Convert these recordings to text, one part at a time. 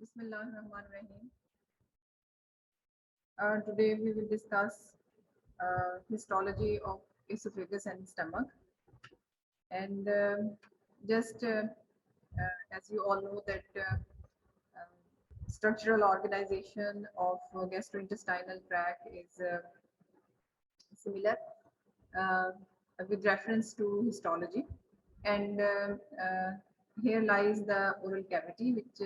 Bismillahirrahmanirrahim. Today we will discuss histology of esophagus and stomach. And just as you all know that structural organization of gastrointestinal tract is similar uh, with reference to histology. And here lies the oral cavity, which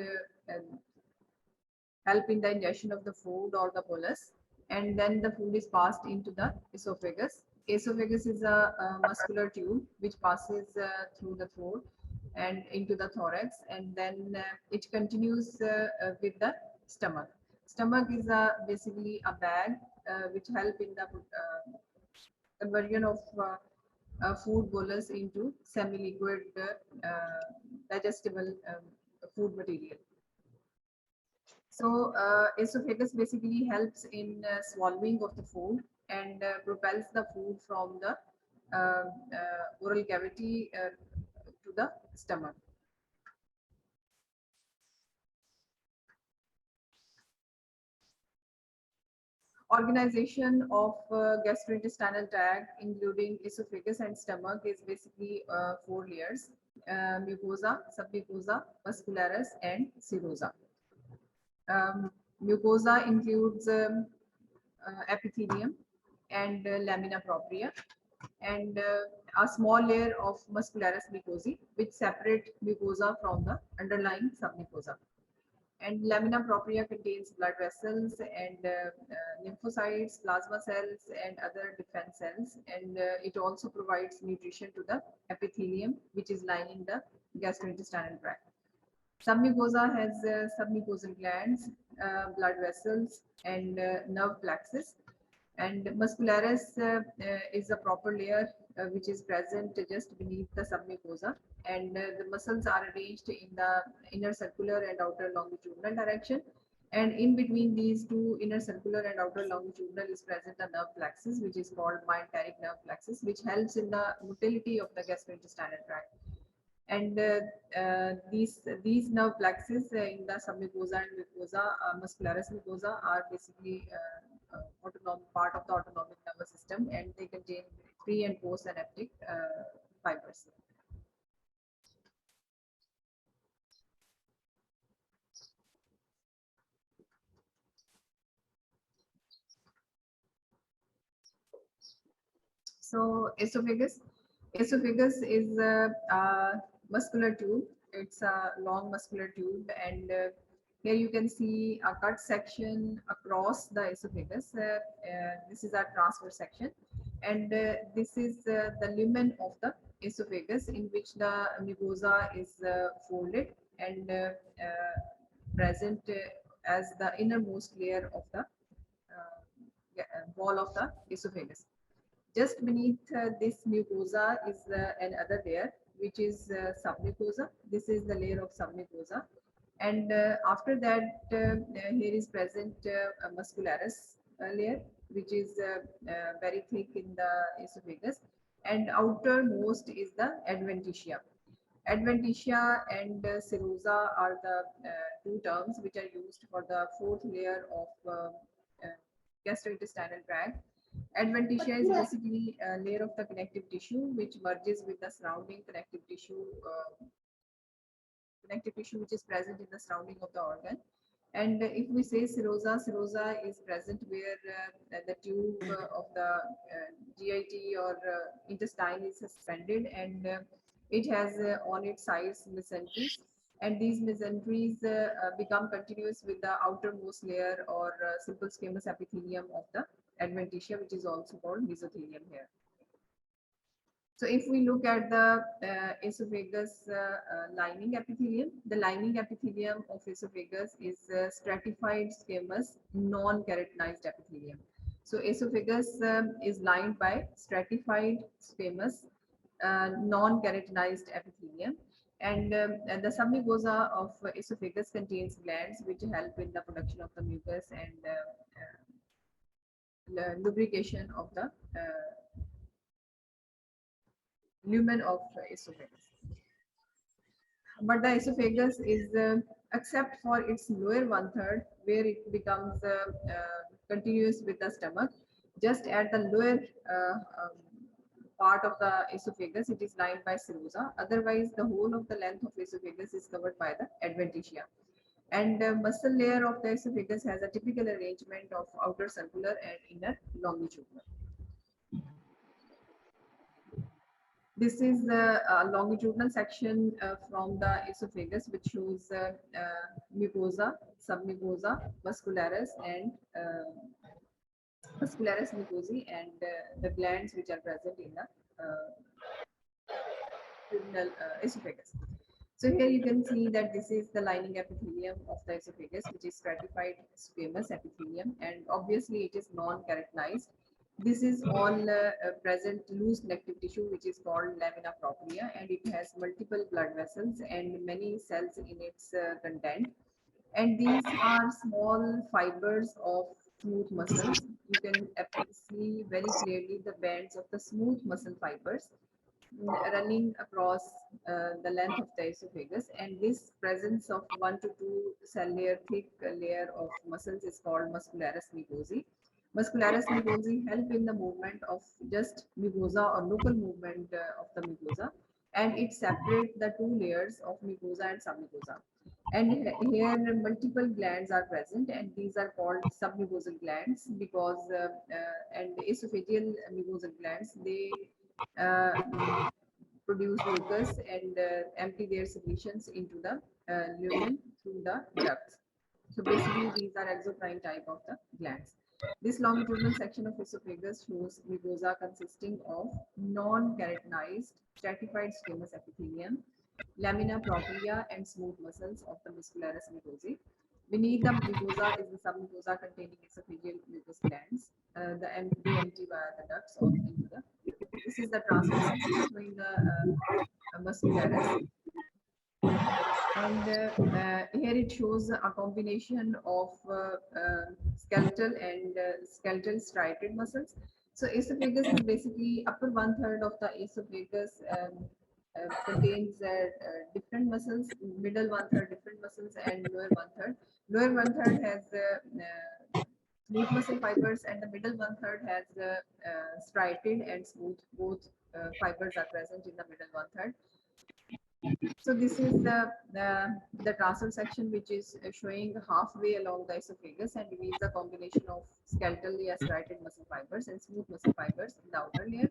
help in the ingestion of the food or the bolus, and then the food is passed into the esophagus. Esophagus is a muscular tube which passes through the throat and into the thorax, and then it continues with the stomach. Stomach is basically a bag which help in the conversion of food bolus into semi-liquid digestible food material. So esophagus basically helps in swallowing of the food and propels the food from the oral cavity to the stomach. Organization of gastrointestinal tract, including esophagus and stomach, is basically 4 layers: mucosa, submucosa, muscularis, and serosa. Mucosa includes epithelium and lamina propria, and a small layer of muscularis mucosae, which separate mucosa from the underlying submucosa. And lamina propria contains blood vessels and lymphocytes, plasma cells, and other defense cells. And it also provides nutrition to the epithelium, which is lining the gastrointestinal tract. Submucosa has submucosal glands, blood vessels, and nerve plexus. And muscularis is a proper layer which is present just beneath the submucosa, and the muscles are arranged in the inner circular and outer longitudinal direction. And in between these two, inner circular and outer longitudinal, is present a nerve plexus, which is called myenteric nerve plexus, which helps in the motility of the gastrointestinal tract. And these nerve plexus in the submucosa and mucosa, muscularis mucosa, are basically autonomic part of the autonomic nervous system, and they contain pre and post synaptic fibers. So esophagus is a muscular tube. It's a long muscular tube, and here you can see a cut section across the esophagus. This is a transverse section, and this is the lumen of the esophagus, in which the mucosa is folded and present as the innermost layer of the wall of the esophagus. Just beneath this mucosa is another layer, which is submucosa. This is the layer of submucosa. And after that, here is present a muscularis layer, which is very thick in the esophagus. And outermost is the adventitia. Adventitia and serosa are the two terms which are used for the fourth layer of gastrointestinal tract. Adventitia is basically a layer of the connective tissue which merges with the surrounding connective tissue which is present in the surrounding of the organ. And if we say serosa, serosa is present where the tube of the GIT or intestine is suspended, and it has on its sides mesenteries, and these mesenteries become continuous with the outermost layer or simple squamous epithelium of the adventitia, which is also called mesothelium here. So if we look at the esophagus lining epithelium, the lining epithelium of esophagus is stratified squamous non-keratinized epithelium. So esophagus is lined by stratified squamous non-keratinized epithelium. And the submucosa of esophagus contains glands which help in the production of the mucus and lubrication of the lumen of esophagus. but the esophagus is except for its lower one third where it becomes continuous with the stomach. Just at the lower part of the esophagus, it is lined by serosa. Otherwise, the whole of the length of esophagus is covered by the adventitia. And the muscle layer of the esophagus has a typical arrangement of outer circular and inner longitudinal. This is the longitudinal section from the esophagus, which shows mucosa, submucosa, muscularis, and muscularis mucosae, and the glands which are present in the esophagus. So here you can see that this is the lining epithelium of the esophagus, which is stratified squamous epithelium, and obviously it is non-keratinized. This is all present loose connective tissue, which is called lamina propria, and it has multiple blood vessels and many cells in its content. And these are small fibers of smooth muscles. You can see very clearly the bands of the smooth muscle fibers running across the length of the esophagus, and this presence of 1 to 2 cell layer thick layer of muscles is called muscularis mucosae. Muscularis mucosae help in the movement of just mucosa or local movement of the mucosa, and it separates the two layers of mucosa and submucosa. And here multiple glands are present, and these are called submucosal glands because and esophageal mucosal glands, they produce mucus and empty their secretions into the lumen through the ducts. So basically, these are exocrine type of the glands. This longitudinal section of esophagus shows mucosa consisting of non-keratinized stratified squamous epithelium, lamina propria, and smooth muscles of the muscularis mucosae. Beneath the mucosa is the submucosa containing esophageal mucus glands. They empty via the ducts or into the. This is the transverse section showing the muscularis. And here it shows a combination of skeletal and skeletal striated muscles. So esophagus is basically upper one third of the esophagus contains different muscles, middle one third different muscles, and lower one third. Lower one third has smooth muscle fibers, and the middle one third has striated and smooth. Both fibers are present in the middle one third. So this is the transverse section, which is showing halfway along the esophagus and reveals a combination of skeletally striated muscle fibers and smooth muscle fibers in the outer layer,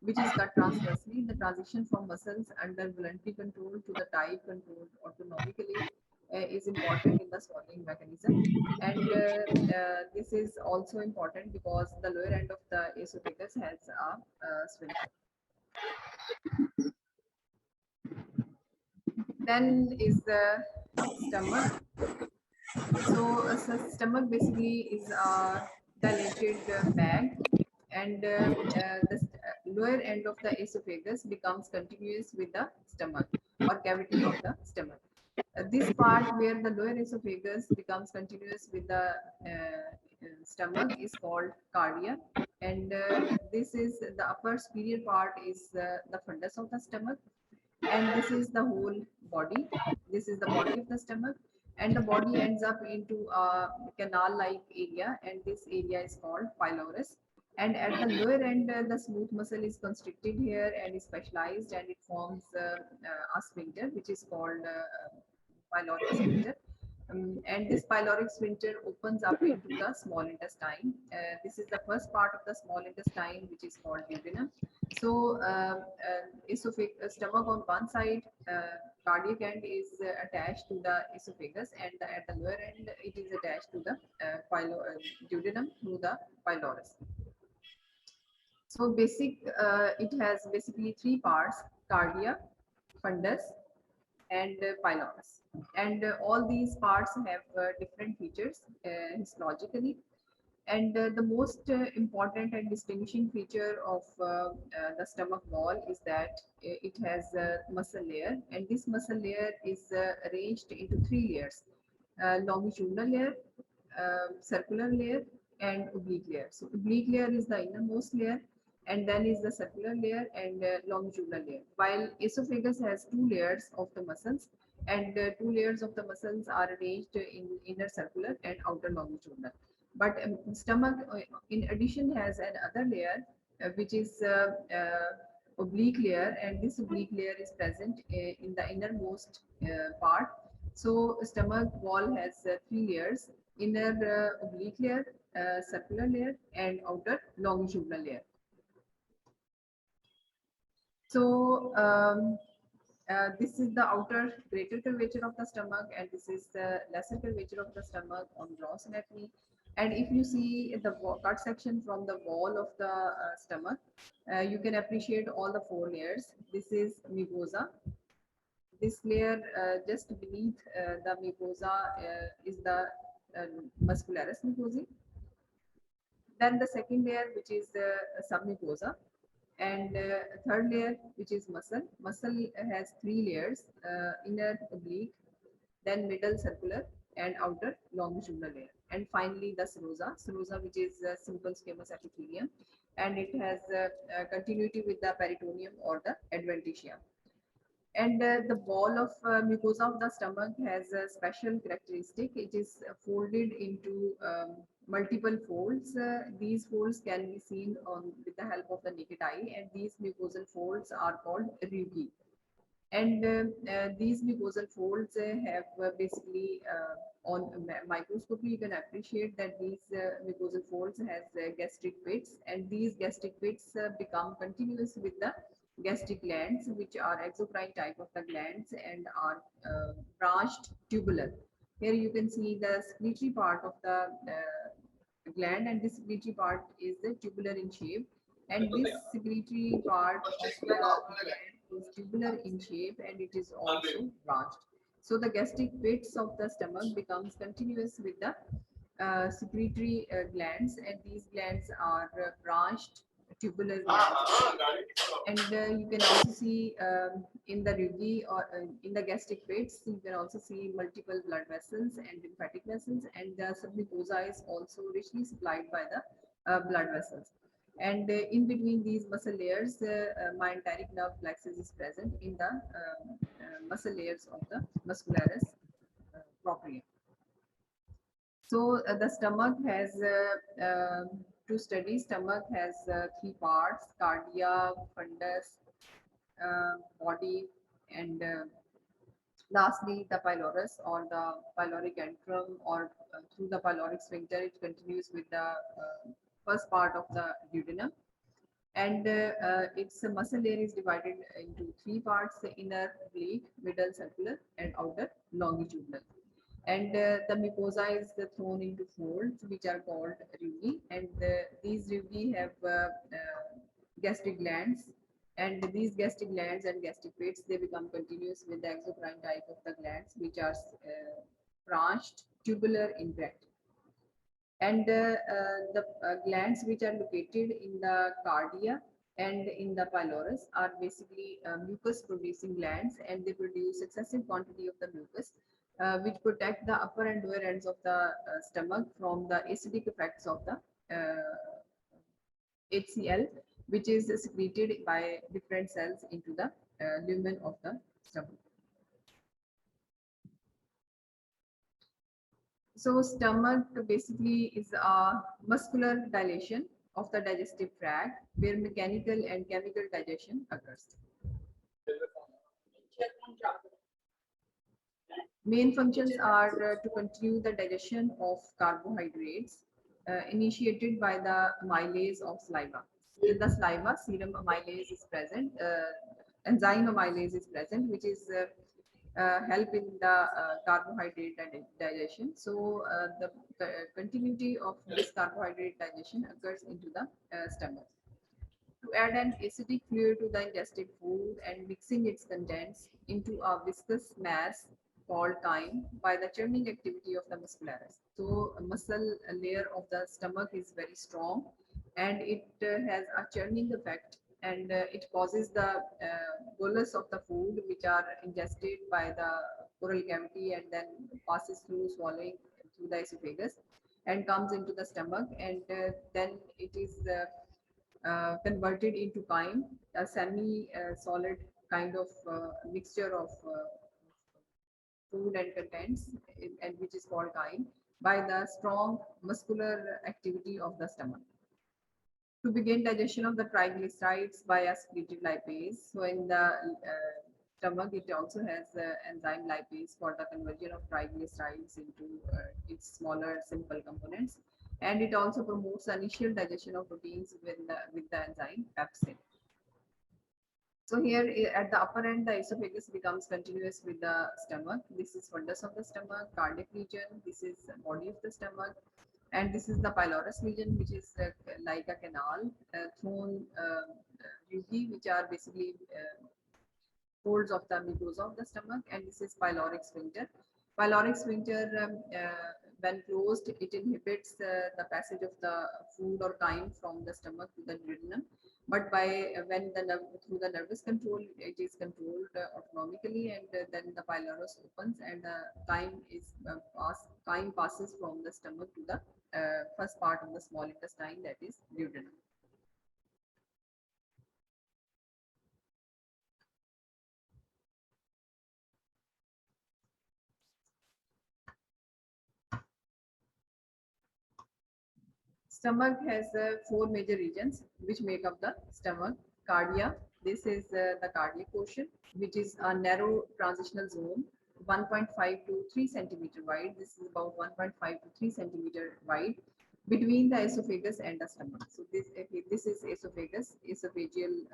which is cut transversely. The transition from muscles under voluntary control to the tight controlled autonomically is important in the swallowing mechanism. And this is also important because the lower end of the esophagus has a sphincter. Then is the stomach. So a stomach basically is a dilated bag, and the lower end of the esophagus becomes continuous with the stomach or cavity of the stomach. This part where the lower esophagus becomes continuous with the stomach is called cardia, and this is the upper superior part is the fundus of the stomach, and this is the whole body. This is the body of the stomach, and the body ends up into a canal-like area, and this area is called pylorus. And at the lower end, the smooth muscle is constricted here and is specialized, and it forms a sphincter, which is called pyloric sphincter. And this pyloric sphincter opens up into the small intestine. This is the first part of the small intestine, which is called duodenum. So, stomach on one side, cardiac end is attached to the esophagus, and at the lower end, it is attached to the duodenum through the pylorus. So, it has basically three parts: cardia, fundus, and pylorus. And all these parts have different features histologically. And the most important and distinguishing feature of the stomach wall is that it has a muscle layer, and this muscle layer is arranged into three layers: longitudinal layer, circular layer, and oblique layer. So oblique layer is the innermost layer, and then is the circular layer and longitudinal layer. While esophagus has two layers of the muscles, and two layers of the muscles are arranged in inner circular and outer longitudinal. But stomach, in addition, has another layer which is oblique layer, and this oblique layer is present in the innermost part. So stomach wall has three layers: inner oblique layer, circular layer, and outer longitudinal layer. So this is the outer greater curvature of the stomach, and this is the lesser curvature of the stomach on gross anatomy. And if you see the cut section from the wall of the stomach, you can appreciate all the four layers. This is mucosa. This layer just beneath the mucosa is the muscularis mucosae. Then the second layer, which is the submucosa, and third layer, which is muscle. Muscle has three layers: inner oblique, then middle circular, and outer longitudinal layer. And finally, the serosa. Serosa, which is simple squamous epithelium, and it has continuity with the peritoneum or the adventitia. And the wall of mucosa of the stomach has a special characteristic. It is folded into multiple folds. These folds can be seen with the help of the naked eye, and these mucosal folds are called rugae. And these mucosal folds have basically on microscopy you can appreciate that these mucosal folds has gastric pits, and these gastric pits become continuous with the gastric glands, which are exocrine type of the glands and are branched tubular. Here you can see the secretory part of the gland, and this secretory part is the tubular in shape, and this secretory part of the gland is tubular in shape, and it is also branched. So the gastric pits of the stomach becomes continuous with the secretory glands, and these glands are branched tubular glands. And you can also see in the rugae or in the gastric pits, you can also see multiple blood vessels and lymphatic vessels, and the submucosa is also richly supplied by the blood vessels. And in between these muscle layers, myenteric nerve plexus is present in the muscle layers of the muscularis propria. So the stomach has to study stomach has three parts: cardia, fundus, body, and lastly the pylorus or the pyloric antrum, or through the pyloric sphincter it continues with the first part of the duodenum. And its muscle layer is divided into three parts: the inner oblique, middle circular, and outer longitudinal. And the mucosa is thrown into folds which are called rugae, and these rugae have gastric glands, and these gastric glands and gastric pits, they become continuous with the exocrine type of the glands, which are branched tubular in breadth. And the glands which are located in the cardia and in the pylorus are basically mucus producing glands, and they produce excessive quantity of the mucus which protect the upper and lower ends of the stomach from the acidic effects of the HCl, which is secreted by different cells into the lumen of the stomach. So stomach basically is a muscular dilation of the digestive tract where mechanical and chemical digestion occurs. Main functions are to continue the digestion of carbohydrates initiated by the amylase of saliva. In the saliva, serum amylase is present, enzyme amylase is present, which is help in the carbohydrate digestion. So the continuity of this carbohydrate digestion occurs into the stomach. To add an acidic fluid to the ingested food and mixing its contents into a viscous mass called chyme by the churning activity of the muscularis. So a muscle layer of the stomach is very strong, and it has a churning effect, and it causes the bolus of the food which are ingested by the oral cavity and then passes through swallowing through the esophagus and comes into the stomach, and then it is converted into chyme, a semi-solid kind of mixture of food and contents, and which is called chyme, by the strong muscular activity of the stomach. To begin digestion of the triglycerides by a secreted lipase. So in the stomach, it also has enzyme lipase for the conversion of triglycerides into its smaller simple components. And it also promotes the initial digestion of proteins with the enzyme pepsin. So here at the upper end, the esophagus becomes continuous with the stomach. This is fundus of the stomach, cardiac region. This is body of the stomach. And this is the pylorus region, which is like a canal through rugae, which are basically folds of the mucosa of the stomach. And this is pyloric sphincter. Pyloric sphincter, when closed, it inhibits the passage of the food or chyme from the stomach to the duodenum. But by when the through the nervous control, it is controlled autonomically, and then the pylorus opens, and the chyme passes from the stomach to the first part of the small intestine, that is duodenum. Stomach has four major regions which make up the stomach. Cardia, this is the cardiac portion, which is a narrow transitional zone, 1.5 to 3 centimeter wide. This is about 1.5 to 3 centimeter wide between the esophagus and the stomach. So this is esophagus. Esophageal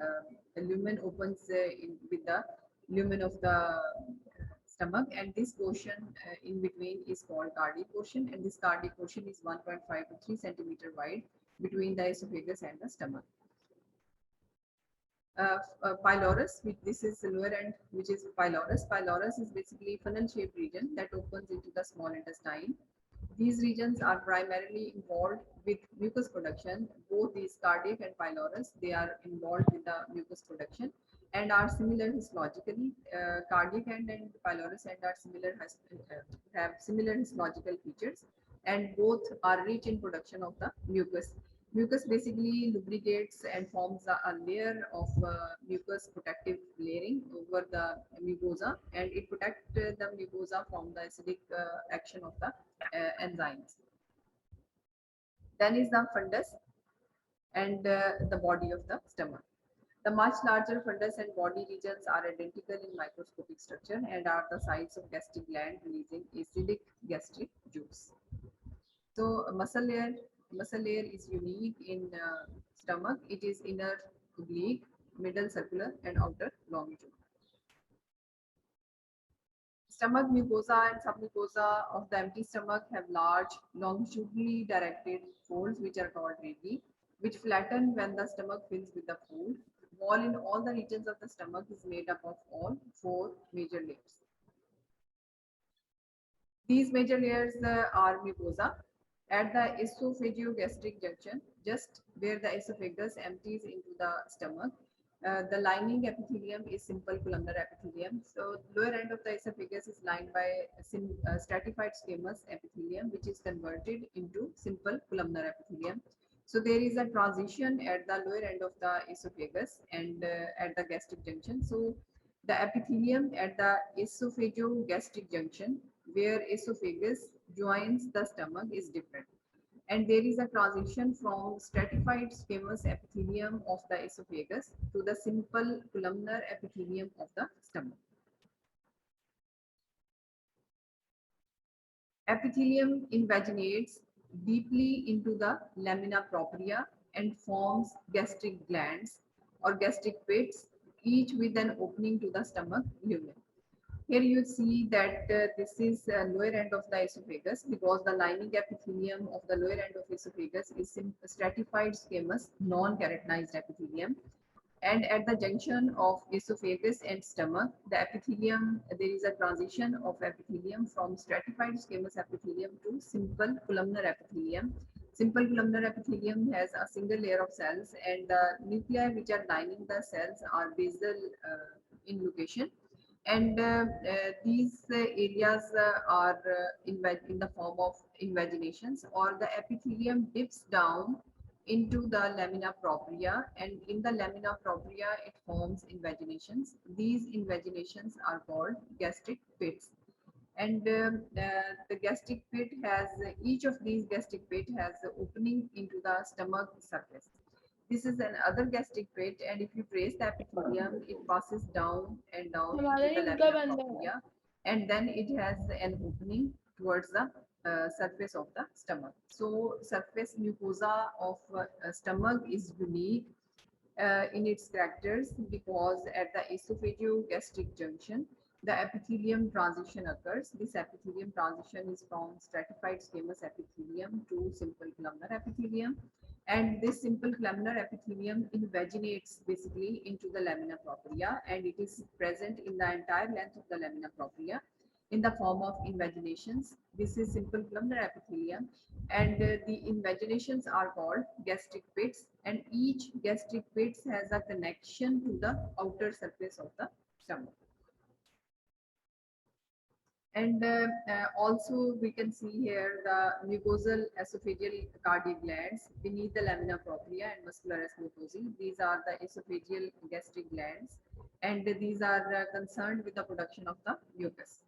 lumen opens with the lumen of the stomach, and this portion in between is called cardiac portion, and this cardiac portion is 1.5 to 3 centimeter wide between the esophagus and the stomach. Pylorus, this is the lower end, which is pylorus. Pylorus is basically funnel-shaped region that opens into the small intestine. These regions are primarily involved with mucus production. Both these cardiac and pylorus, they are involved with the mucus production and are similar histologically. Cardiac end and pylorus end are similar, have similar histological features, and both are rich in production of the mucus. Mucus basically lubricates and forms a layer of mucus protective layering over the mucosa, and it protects the mucosa from the acidic action of the enzymes. Then is the fundus and the body of the stomach. The much larger fundus and body regions are identical in microscopic structure and are the sites of gastric gland releasing acidic gastric juice. So muscle layer is unique in stomach. It is inner oblique, middle circular, and outer longitudinal. Stomach mucosa and submucosa of the empty stomach have large longitudinally directed folds, which are called radi, which flatten when the stomach fills with the food. Wall in all the regions of the stomach is made up of all four major layers. These major layers are mucosa. At the esophagogastric junction, just where the esophagus empties into the stomach, the lining epithelium is simple columnar epithelium. So lower end of the esophagus is lined by stratified squamous epithelium, which is converted into simple columnar epithelium. So there is a transition at the lower end of the esophagus and at the gastric junction. So the epithelium at the esophagogastric junction, where esophagus joins the stomach, is different. And there is a transition from stratified squamous epithelium of the esophagus to the simple columnar epithelium of the stomach. Epithelium invaginates deeply into the lamina propria and forms gastric glands or gastric pits, each with an opening to the stomach lumen. Here you see that this is lower end of the esophagus, because the lining epithelium of the lower end of esophagus is stratified squamous non-keratinized epithelium. And at the junction of esophagus and stomach, the epithelium, there is a transition of epithelium from stratified squamous epithelium to simple columnar epithelium. Simple columnar epithelium has a single layer of cells, and the nuclei which are lining the cells are basal in location. And these areas are in the form of invaginations, or the epithelium dips down into the lamina propria, and in the lamina propria it forms invaginations. These invaginations are called gastric pits. And the gastric pit has, each of these gastric pit has an opening into the stomach surface. This is another gastric pit, and if you trace the epithelium, it passes down and down हमारा into the इनका lamina बंदा है propria, and then it has an opening towards the surface of the stomach. So surface mucosa of stomach is unique in its characters because at the esophageogastric junction, the epithelium transition occurs. This epithelium transition is from stratified squamous epithelium to simple columnar epithelium. And this simple columnar epithelium invaginates basically into the lamina propria, and it is present in the entire length of the lamina propria in the form of invaginations. This is simple columnar epithelium, and the invaginations are called gastric pits, and each gastric pits has a connection to the outer surface of the stomach. And also we can see here the mucosal esophageal cardiac glands beneath the lamina propria and muscularis mucosae. These are the esophageal gastric glands, and these are concerned with the production of the mucus.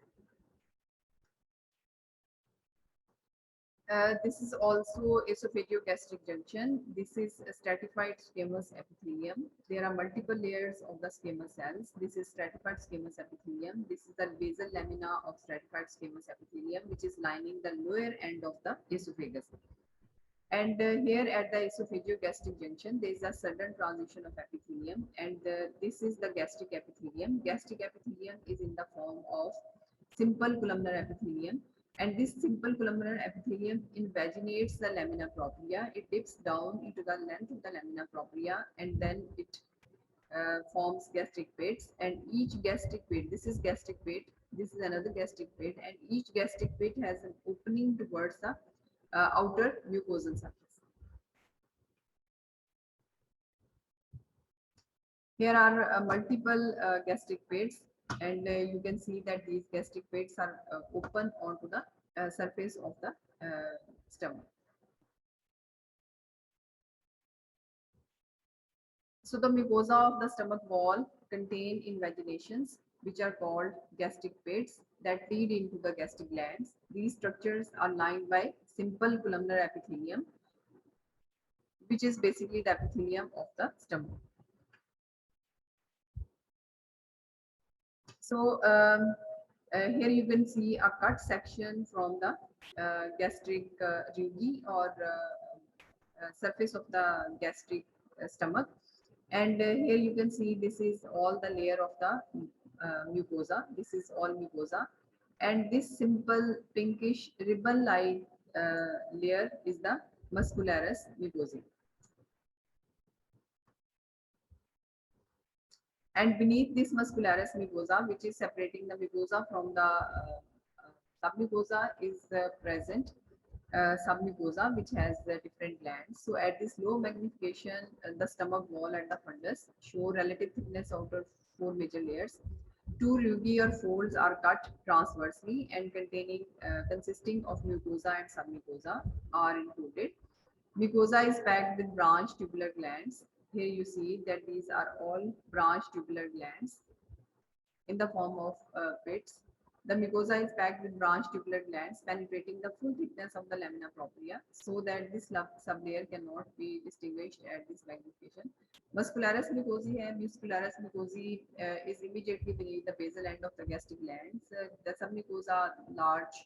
This is also esophageogastric junction. This is a stratified squamous epithelium. There are multiple layers of the squamous cells. This is stratified squamous epithelium. This is the basal lamina of stratified squamous epithelium, which is lining the lower end of the esophagus. And here at the esophageogastric junction, there is a sudden transition of epithelium, and this is the gastric epithelium. Gastric epithelium is in the form of simple columnar epithelium, and this simple columnar epithelium invaginates the lamina propria. It dips down into the length of the lamina propria, and then it forms gastric pits. And each gastric pit, this is gastric pit, this is another gastric pit, and each gastric pit has an opening towards the outer mucosal surface. Here are multiple gastric pits, and you can see that these gastric pits are open onto the surface of the stomach. So the mucosa of the stomach wall contain invaginations, which are called gastric pits, that lead into the gastric glands. These structures are lined by simple columnar epithelium, which is basically the epithelium of the stomach. So here you can see a cut section from the gastric rugae, or surface of the gastric stomach. And here you can see this is all the layer of the mucosa. This is all mucosa. And this simple pinkish ribbon-like layer is the muscularis mucosae. And beneath this muscularis mucosa, which is separating the mucosa from the submucosa, is present submucosa, which has different glands. So at this low magnification, the stomach wall and the fundus show relative thickness out of 4 major layers. 2 rugae or folds are cut transversely and consisting of mucosa and submucosa are included. Mucosa is packed with branch tubular glands. Here you see that these are all branch tubular glands in the form of pits. The mucosa is packed with branch tubular glands penetrating the full thickness of the lamina propria, so that this sublayer cannot be distinguished at this magnification. Muscularis mucosae muscularis mucosae is immediately beneath the basal end of the gastric glands. The submucosa large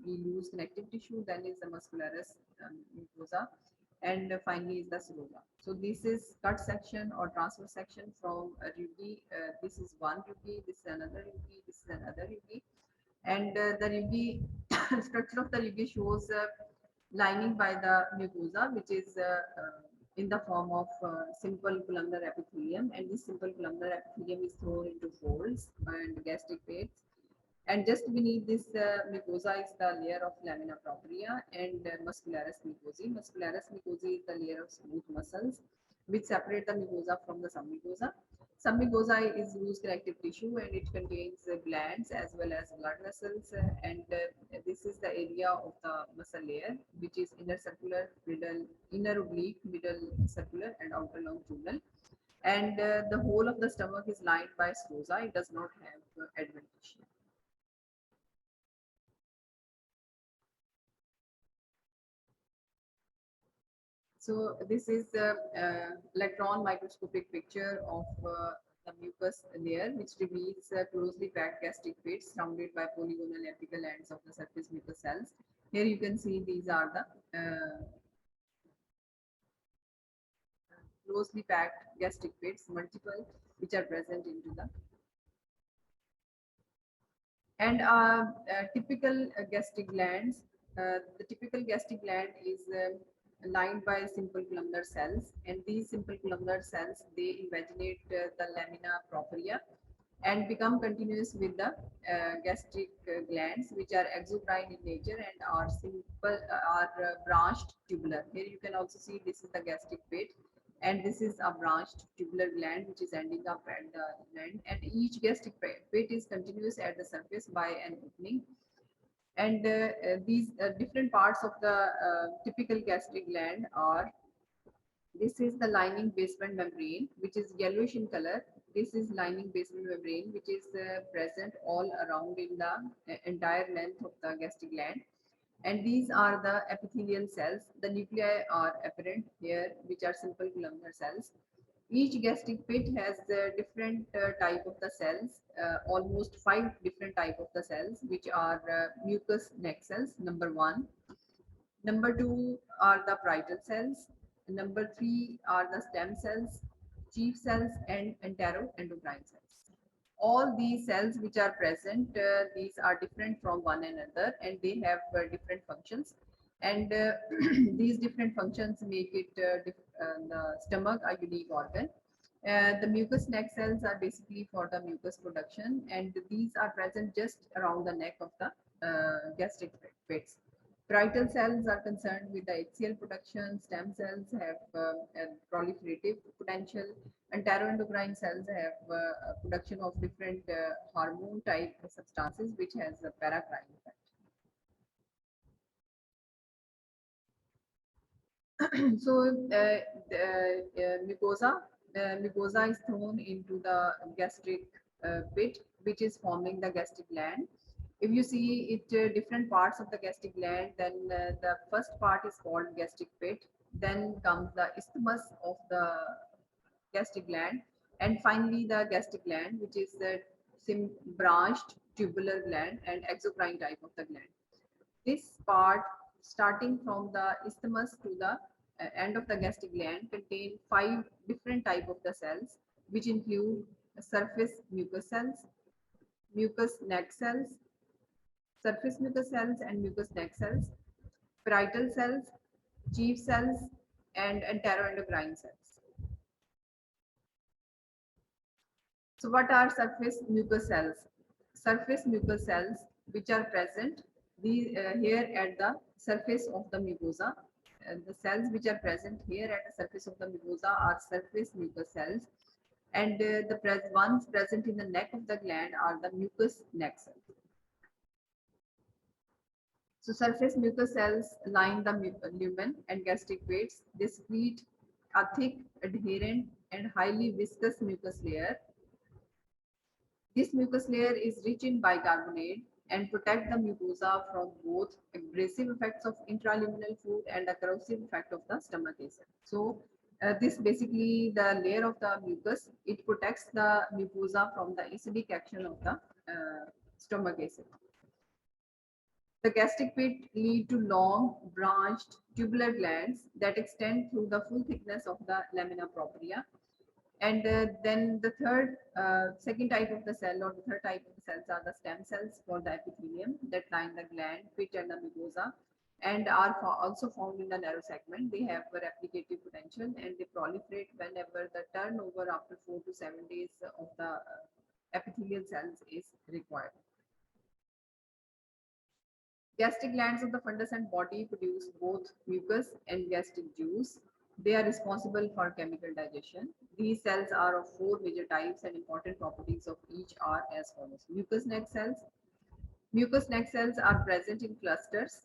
loose connective tissue, then is the muscularis mucosa, and finally is the serosa. So this is cut section or transverse section from a rugae. This is one rugae, this is another rugae, this is another rugae, and the rugae structure of the rugae shows lining by the mucosa, which is in the form of simple columnar epithelium, and this simple columnar epithelium is thrown into folds and gastric pits. And just beneath this mucosa is the layer of lamina propria and muscularis mucosae. Muscularis mucosae is the layer of smooth muscles which separate the mucosa from the submucosa. Some mucosa is loose connective tissue and it contains glands as well as blood vessels, and this is the area of the muscle layer, which is inner circular, middle, inner oblique, middle circular, and outer longitudinal. And the whole of the stomach is lined by serosa. It does not have adventitia. So this is the electron microscopic picture of the mucus layer, which reveals closely packed gastric pits surrounded by polygonal apical ends of the surface mucous cells. Here you can see these are the closely packed gastric pits, multiple, which are present into the. And typical gastric glands, the typical gastric gland is lined by simple columnar cells, and these simple columnar cells, they invaginate the lamina propria and become continuous with the gastric glands, which are exocrine in nature and are branched tubular. Here you can also see this is the gastric pit, and this is a branched tubular gland which is ending up at the end, and each gastric pit is continuous at the surface by an opening. And these different parts of the typical gastric gland are, this is the lining basement membrane, which is yellowish in color. This is lining basement membrane, which is present all around in the entire length of the gastric gland. And these are the epithelial cells. The nuclei are apparent here, which are simple columnar cells. Each gastric pit has a different type of the cells, almost 5 different type of the cells, which are mucous neck cells, number 1. Number 2 are the parietal cells. Number 3 are the stem cells, chief cells, and enteroendocrine cells. All these cells which are present, these are different from one another, and they have different functions. And these different functions make it the stomach a unique organ. The mucous neck cells are basically for the mucus production, and these are present just around the neck of the gastric pits. Parietal cells are concerned with the HCl production. Stem cells have a proliferative potential, and enteroendocrine cells have production of different hormone type substances, which has a paracrine effect. So the mucosa is thrown into the gastric pit, which is forming the gastric gland. If you see it, different parts of the gastric gland, then the first part is called gastric pit. Then comes the isthmus of the gastric gland, and finally the gastric gland, which is the branched tubular gland and exocrine type of the gland. This part, starting from the isthmus to the end of the gastric gland, contain 5 different type of the cells, which include surface mucous cells, mucous neck cells, surface mucous cells and mucous neck cells, parietal cells, chief cells, and enteroendocrine cells. So what are surface mucous cells? Surface mucous cells, which are present here at the surface of the mucosa. The cells which are present here at the surface of the mucosa are surface mucous cells, and the ones present in the neck of the gland are the mucous neck cells. So surface mucous cells line the lumen and gastric plates. They secrete a thick, adherent, and highly viscous mucus layer. This mucus layer is rich in bicarbonate and protect the mucosa from both abrasive effects of intraluminal food and the corrosive effect of the stomach acid. So this basically the layer of the mucus, it protects the mucosa from the acidic action of the stomach acid. The gastric pit lead to long, branched, tubular glands that extend through the full thickness of the lamina propria. And then the second type of the cell, or the third type of the cells, are the stem cells for the epithelium that line the gland, pit, and the mucosa, and are also found in the narrow segment. They have a replicative potential and they proliferate whenever the turnover after 4 to 7 days of the epithelial cells is required. Gastric glands of the fundus and body produce both mucus and gastric juice. They are responsible for chemical digestion. These cells are of four major types, and important properties of each are as follows. Mucous neck cells. Mucous neck cells are present in clusters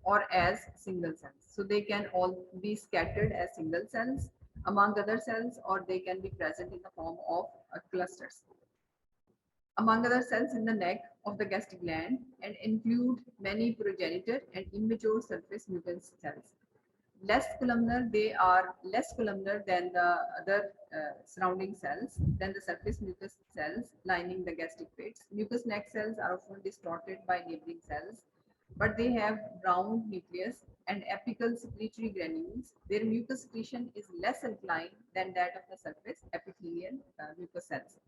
or as single cells. So they can all be scattered as single cells among other cells, or they can be present in the form of clusters among other cells in the neck of the gastric gland, and include many progenitor and immature surface mucous cells. Less columnar, they are less columnar than the other surrounding cells, than the surface mucous cells lining the gastric pits. Mucous neck cells are often distorted by neighboring cells, but they have round nucleus and apical secretory granules. Their mucus secretion is less alkaline than that of the surface epithelial mucous cells.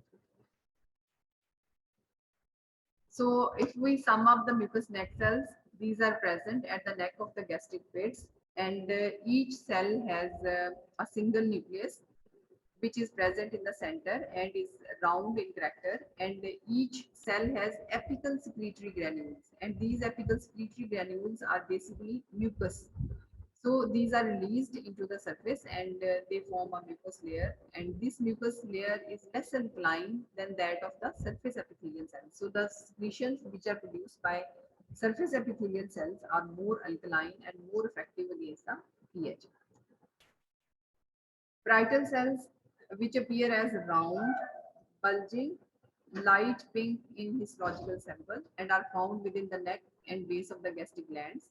So if we sum up the mucous neck cells, these are present at the neck of the gastric pits, and each cell has a single nucleus which is present in the center and is round in character, and each cell has apical secretory granules, and these apical secretory granules are basically mucus. So these are released into the surface, and they form a mucus layer, and this mucus layer is less alkaline than that of the surface epithelial cells. So the secretions which are produced by surface epithelial cells are more alkaline and more effective against the pH. Parietal cells, which appear as round, bulging, light pink in histological sample, and are found within the neck and base of the gastric glands.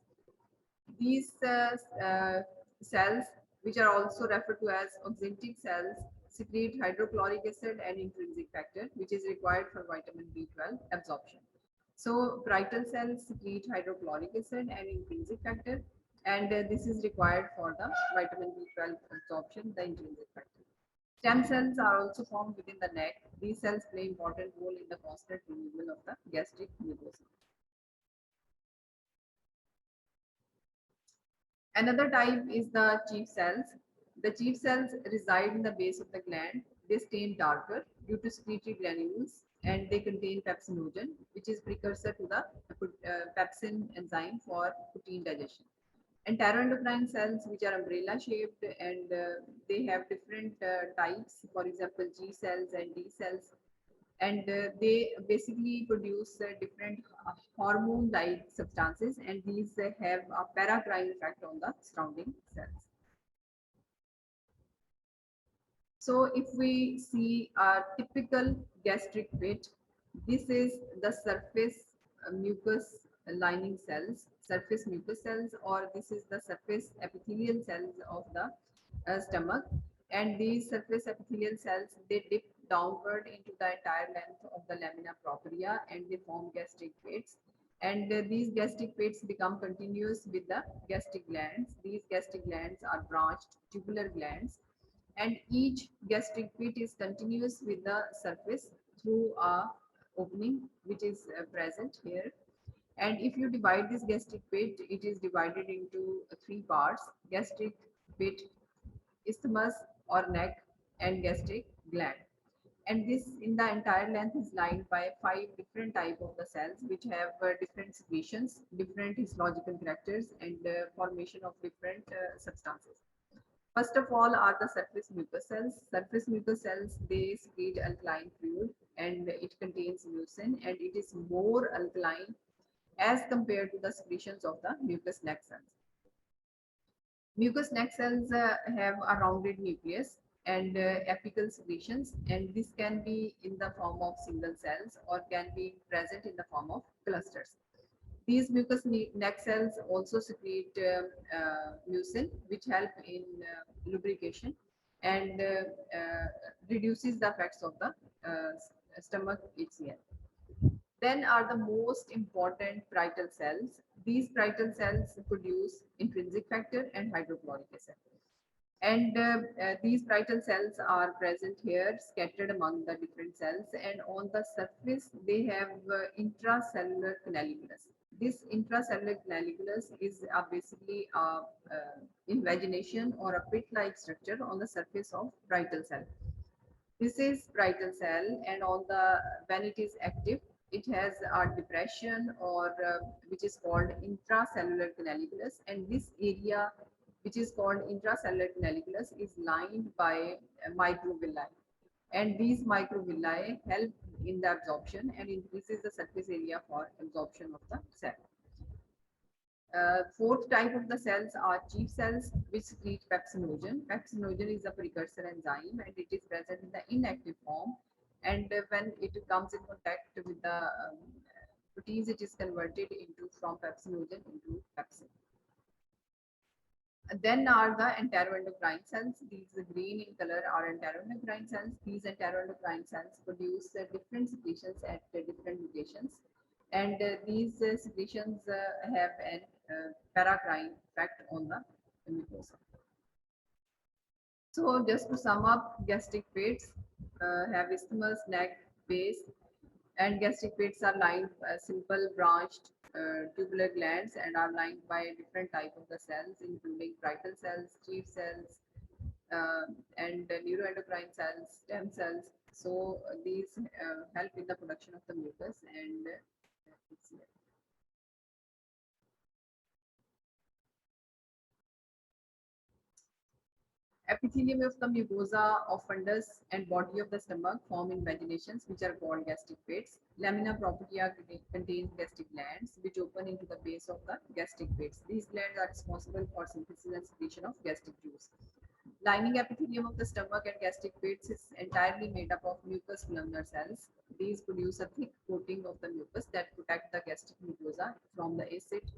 These cells, which are also referred to as oxyntic cells, secrete hydrochloric acid and intrinsic factor, which is required for vitamin B12 absorption. So parietal cells secrete hydrochloric acid and intrinsic factor, and this is required for the vitamin B12 absorption, the intrinsic factor. Stem cells are also formed within the neck. These cells play important role in the constant removal of the gastric mucosa. Another type is the chief cells. The chief cells reside in the base of the gland. They stain darker due to secretory granules, and they contain pepsinogen, which is precursor to the pepsin enzyme for protein digestion. And pteroendocrine cells, which are umbrella shaped, and they have different types, for example, G cells and D cells, and they basically produce different hormone like substances, and these have a paracrine effect on the surrounding cells. So if we see a typical gastric pit, this is the surface mucus lining cells, surface mucus cells, or this is the surface epithelial cells of the stomach. And these surface epithelial cells, they dip downward into the entire length of the lamina propria, and they form gastric pits. And these gastric pits become continuous with the gastric glands. These gastric glands are branched tubular glands, and each gastric pit is continuous with the surface through a opening which is present here. And if you divide this gastric pit, it is divided into three parts: gastric pit, isthmus or neck, and gastric gland. And this in the entire length is lined by five different type of the cells which have different secretions, different histological characters, and formation of different substances. First of all are the surface mucus cells. Surface mucus cells, they secrete alkaline fluid, and it contains mucin, and it is more alkaline as compared to the secretions of the mucous neck cells. Mucous neck cells have a rounded nucleus and apical secretions, and this can be in the form of single cells or can be present in the form of clusters. These mucous neck cells also secrete mucin, which help in lubrication and reduces the effects of the stomach HCl. Then are the most important parietal cells. These parietal cells produce intrinsic factor and hydrochloric acid. And these parietal cells are present here, scattered among the different cells, and on the surface they have intracellular canaliculus. This intracellular canaliculus is basically a invagination or a pit-like structure on the surface of parietal cell. This is parietal cell, and on the when it is active, it has a depression or which is called intracellular canaliculus, and this area which is called intracellular canaliculus, is lined by microvilli. And these microvilli help in the absorption and increases the surface area for absorption of the cell. Fourth type of the cells are chief cells, which secrete pepsinogen. Pepsinogen is a precursor enzyme and it is present in the inactive form. And when it comes in contact with the proteins, it is converted into from pepsinogen into pepsin. And then are the enteroendocrine cells. These green in color are enteroendocrine cells. These enteroendocrine cells produce different secretions at different locations. And these secretions have an paracrine effect on the mucosa. So just to sum up, gastric plates have isthmus, neck, base, and gastric plates are lined by simple branched tubular glands and are lined by different type of the cells, including parietal cells, chief cells, and neuroendocrine cells, stem cells. So these help in the production of the mucus and it's epithelium of the mucosa of fundus and body of the stomach form invaginations which are called gastric plates. Lamina propria contains gastric glands which open into the base of the gastric plates. These glands are responsible for synthesis and secretion of gastric juice. Lining epithelium of the stomach and gastric plates is entirely made up of mucous columnar cells. These produce a thick coating of the mucus that protect the gastric mucosa from the acidic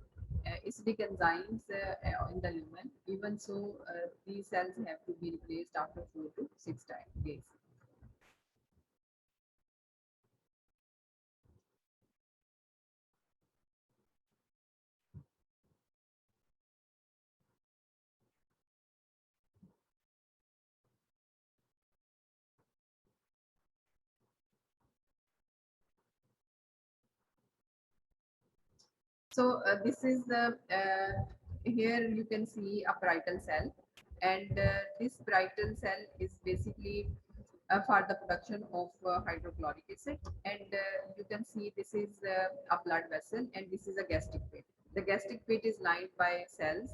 enzymes in the lumen. Even so, these cells have to be replaced after 4 to 6 days. So this is the here you can see a parietal cell, and this parietal cell is basically for the production of hydrochloric acid. And you can see this is a blood vessel, and this is a gastric pit. The gastric pit is lined by cells,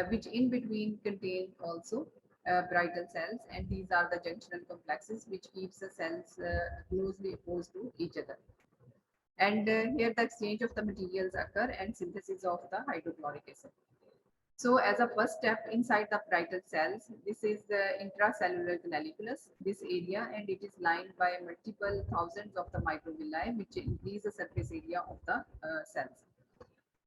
which in between contain also parietal cells, and these are the junctional complexes which keeps the cells closely opposed to each other. And here the exchange of the materials occur and synthesis of the hydrochloric acid. So as a first step inside the parietal cells, this is the intracellular canaliculus, this area, and it is lined by multiple thousands of the microvilli which increase the surface area of the cells.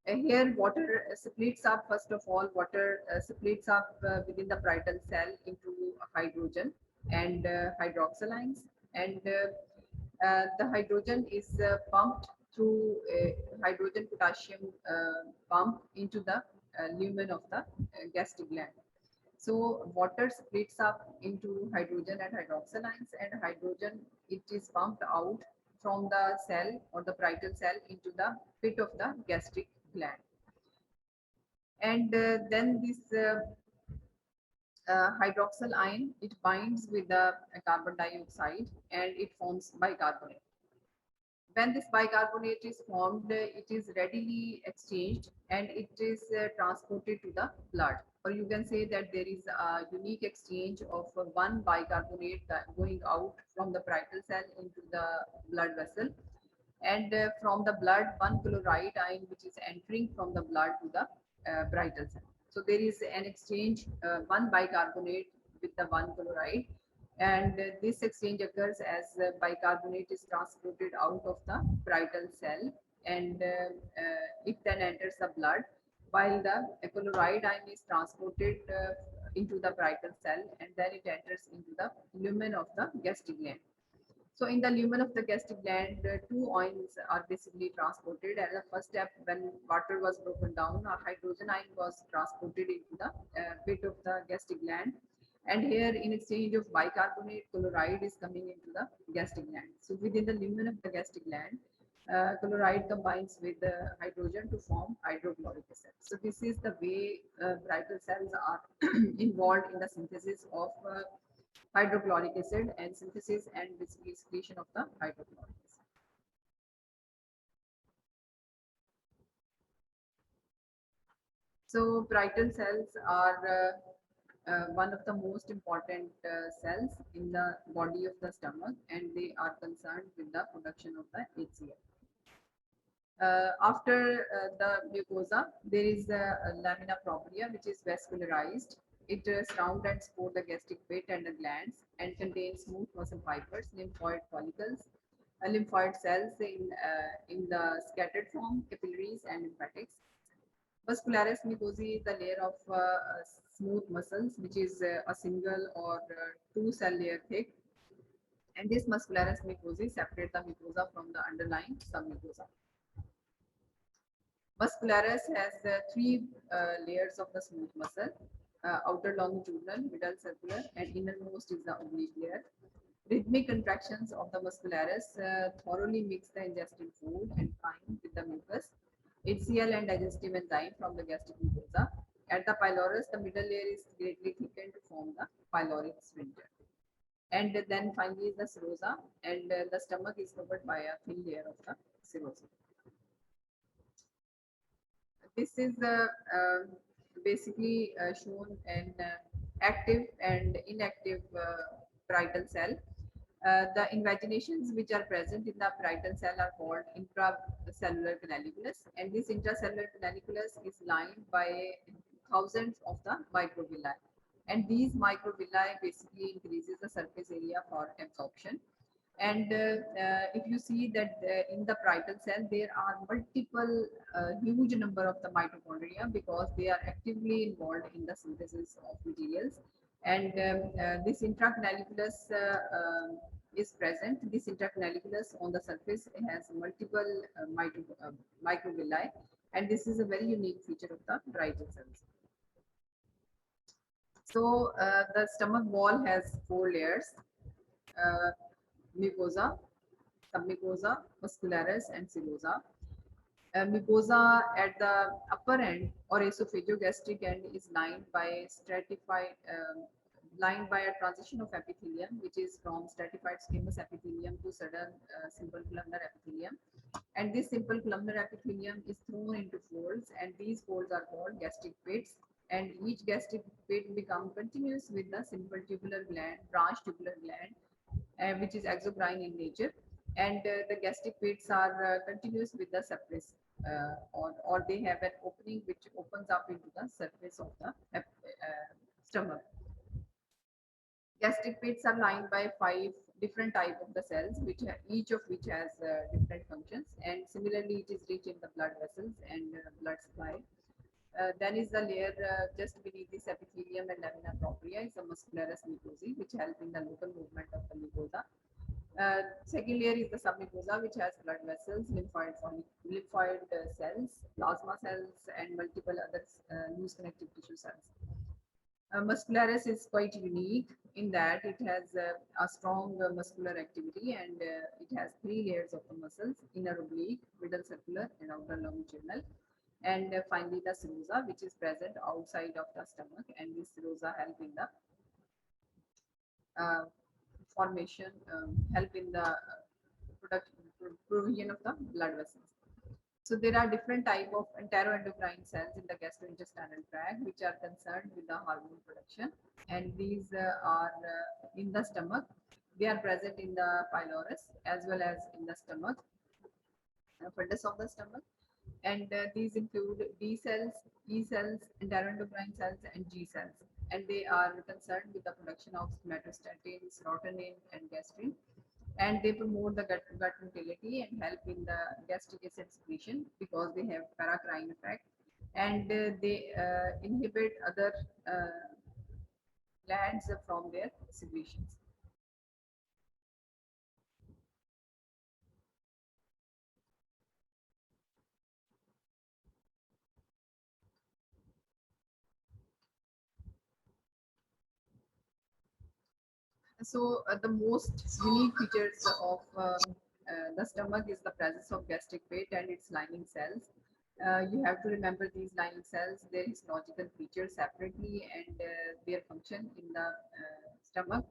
Here water splits up, first of all, water splits up within the parietal cell into hydrogen and hydroxyl ions, and the hydrogen is pumped through a hydrogen potassium pump into the lumen of the gastric gland. So water splits up into hydrogen and hydroxyl ions, and hydrogen it is pumped out from the cell or the parietal cell into the pit of the gastric gland. And then this hydroxyl ion, it binds with the carbon dioxide and it forms bicarbonate. When this bicarbonate is formed, it is readily exchanged and it is transported to the blood. Or you can say that there is a unique exchange of one bicarbonate going out from the parietal cell into the blood vessel, and from the blood one chloride ion which is entering from the blood to the parietal cell. So there is an exchange, one bicarbonate with the one chloride, and this exchange occurs as bicarbonate is transported out of the parietal cell, and it then enters the blood, while the chloride ion is transported into the parietal cell, and then it enters into the lumen of the gastric gland. So in the lumen of the gastric gland, two ions are basically transported. As a first step, when water was broken down, a hydrogen ion was transported into the pit of the gastric gland. And here, in exchange of bicarbonate, chloride is coming into the gastric gland. So within the lumen of the gastric gland, chloride combines with the hydrogen to form hydrochloric acid. So this is the way parietal cells are involved in the synthesis of hydrochloric acid and synthesis and basically excretion of the hydrochloric acid. So parietal cells are one of the most important cells in the body of the stomach, and they are concerned with the production of the HCl. After the mucosa, there is the lamina propria, which is vascularized. It surrounds and supports the gastric pit and the glands and contains smooth muscle fibers, lymphoid follicles, lymphoid cells in the scattered form, capillaries, and lymphatics. Muscularis mucosae is the layer of smooth muscles, which is a single or two cell layer thick. And this muscularis mucosae separate the mucosa from the underlying submucosa. Muscularis has three layers of the smooth muscle, outer longitudinal, middle circular, and innermost is the oblique layer. Rhythmic contractions of the muscularis thoroughly mix the ingested food and chyme with the mucus, HCl and digestive enzyme from the gastric mucosa. At the pylorus, the middle layer is greatly thickened to form the pyloric sphincter. And then finally is the serosa, and the stomach is covered by a thin layer of the serosa. This is basically shown in active and inactive parietal cell. The invaginations which are present in the parietal cell are called intracellular canaliculus, and this intracellular canaliculus is lined by thousands of the microvilli, and these microvilli basically increases the surface area for absorption. And if you see that in the parietal cell, there are multiple huge number of the mitochondria because they are actively involved in the synthesis of materials. And this intracanaliculus is present. This intracanaliculus on the surface has multiple microvilli, and this is a very unique feature of the parietal cells. So the stomach wall has four layers. Mucosa, submucosa, muscularis, and serosa. Mucosa at the upper end or esophagogastric end is lined by a transition of epithelium, which is from stratified squamous epithelium to sudden simple columnar epithelium. And this simple columnar epithelium is thrown into folds, and these folds are called gastric pits. And each gastric pit becomes continuous with the simple tubular gland, branch tubular gland, which is exocrine in nature, and the gastric pits are continuous with the surface, or they have an opening which opens up into the surface of the stomach. Gastric pits are lined by 5 different types of the cells, which each of which has different functions, and similarly it is rich in the blood vessels and blood supply. Then is the layer just beneath this epithelium and lamina propria is the muscularis mucosae, which help in the local movement of the mucosa. Second layer is the submucosa, which has blood vessels, lymphoid cells, plasma cells, and multiple other loose connective tissue cells. Muscularis is quite unique in that it has a strong muscular activity, and it has 3 layers of the muscles: inner oblique, middle circular, and outer longitudinal. And finally the serosa, which is present outside of the stomach, and this serosa help in the formation, help in the provision of the blood vessels. So there are different type of enteroendocrine cells in the gastrointestinal tract which are concerned with the hormone production, and these are in the stomach. They are present in the pylorus as well as in the stomach, fundus of the stomach, and these include B cells, E cells, enteroendocrine cells, and G cells, and they are concerned with the production of somatostatin, serotonin, and gastrin, and they promote the gut motility and help in the gastric acid secretion because they have paracrine effect, and they inhibit other glands from their secretions. So the most unique features of the stomach is the presence of gastric pit and its lining cells. You have to remember these lining cells, their histological features separately, and their function in the stomach.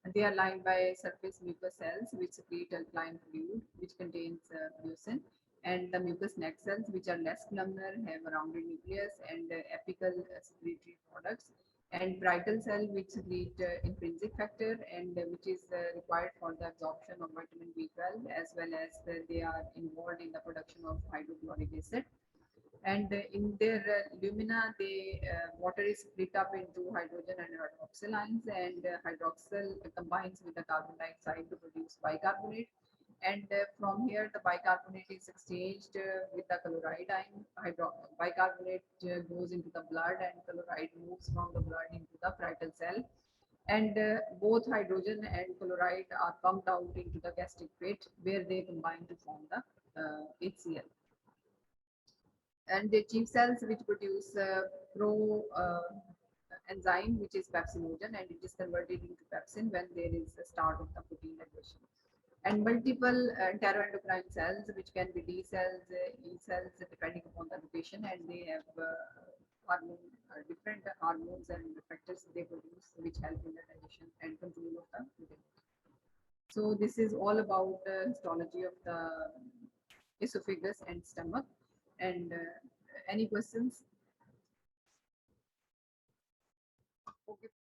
And they are lined by surface mucous cells which secrete alkaline fluid which contains mucin, and the mucous neck cells, which are less columnar, have a rounded nucleus and apical secretory products, and parietal cell, which secrete intrinsic factor and which is required for the absorption of vitamin B12, as well as they are involved in the production of hydrochloric acid. And in their lumina, they water is split up into hydrogen and hydroxyl ions, and hydroxyl combines with the carbon dioxide to produce bicarbonate. And from here, the bicarbonate is exchanged with the chloride ion. Bicarbonate goes into the blood, and chloride moves from the blood into the parietal cell. And both hydrogen and chloride are pumped out into the gastric pit, where they combine to form the HCl. And the chief cells which produce pro enzyme, which is pepsinogen, and it is converted into pepsin when there is a start of the protein degradation. And multiple enteroendocrine cells, which can be D cells, E cells, depending upon the location, and they have hormone, different hormones and factors they produce, which help in the digestion and control of the protein. So this is all about histology of the esophagus and stomach. And any questions?